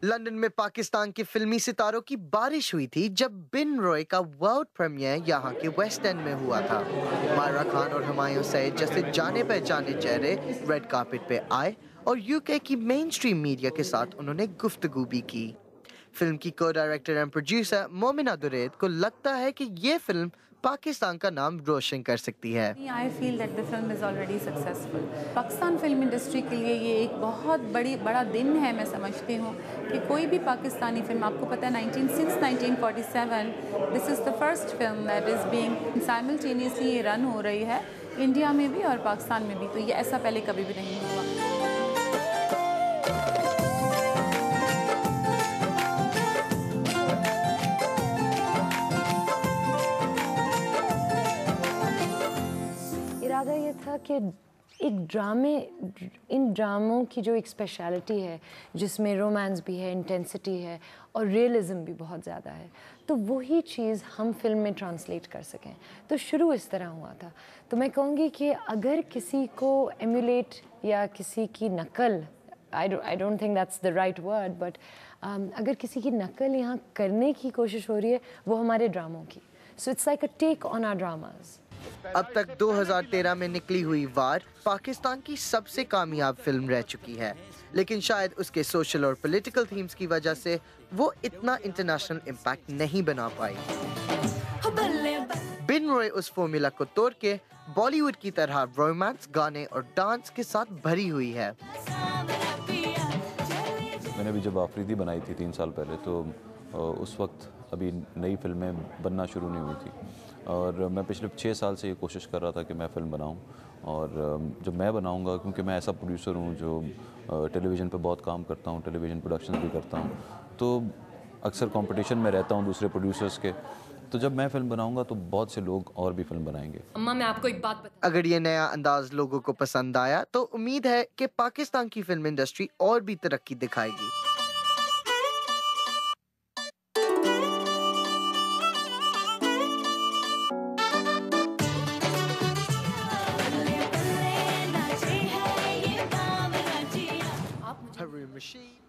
London में पाकिस्तान के फिल्मी सितारों की बारिश हुई थी जब बिन रॉय का वर्ल्ड प्रीमियर यहाँ के वेस्ट एंड में हुआ था। मायरा खान और हुमायूं सईद जैसे जाने पहचाने चेहरे रेड कार्पेट पे आए और यूके की मेन स्ट्रीम मीडिया के साथ उन्होंने गुफ्तगू भी की। फिल्म की को director and producer Momina Duraid को लगता है कि ये फिल्म पाकिस्तान का नाम रोशन कर सकती है। I feel that the film is already successful. Pakistan film industry के लिए ये एक बहुत बड़ा दिन है। मैं समझती हूँ कि कोई भी पाकिस्तानी फिल्म, आपको पता है 1947 this is the first film that is being simultaneously ये रन हो रही है इंडिया में भी और पाकिस्तान में भी, तो ये ऐसा पहले कभी भी नहीं हुआ। इरादा ये था कि इन ड्रामों की जो एक स्पेशलिटी है जिसमें रोमांस भी है, इंटेंसिटी है और रियलिज्म भी बहुत ज़्यादा है, तो वही चीज़ हम फिल्म में ट्रांसलेट कर सकें। तो शुरू इस तरह हुआ था। तो मैं कहूँगी कि अगर किसी को एमुलेट या किसी की नकल, I don't think that's the right word, but अगर किसी की नकल यहाँ करने की कोशिश हो रही है वो हमारे ड्रामों की। So it's like a take on our dramas. अब तक 2013 में निकली हुई वार पाकिस्तान की सबसे कामयाब फिल्म रह चुकी है, लेकिन शायद उसके सोशल और पॉलिटिकल थीम्स की वजह से वो इतना इंटरनेशनल इम्पैक्ट नहीं बना पाई। बिन रॉय उस फॉर्मूला को तोड़ के बॉलीवुड की तरह रोमांस, गाने और डांस के साथ भरी हुई है। मैंने अभी जब आफरीदी बनाई थी 3 साल पहले, तो उस वक्त अभी नई फिल्में बनना शुरू नहीं हुई थी और मैं पिछले 6 साल से ये कोशिश कर रहा था कि मैं फ़िल्म बनाऊं। और जब मैं बनाऊंगा, क्योंकि मैं ऐसा प्रोड्यूसर हूं जो टेलीविज़न पे बहुत काम करता हूं, टेलीविज़न प्रोडक्शंस भी करता हूं, तो अक्सर कंपटीशन में रहता हूं दूसरे प्रोड्यूसर्स के। तो जब मैं फ़िल्म बनाऊंगा तो बहुत से लोग और भी फिल्म बनाएंगे। अम्मा, मैं आपको एक बात बता, अगर ये नया अंदाज लोगों को पसंद आया तो उम्मीद है कि पाकिस्तान की फिल्म इंडस्ट्री और भी तरक्की दिखाएगी। Harun Rashid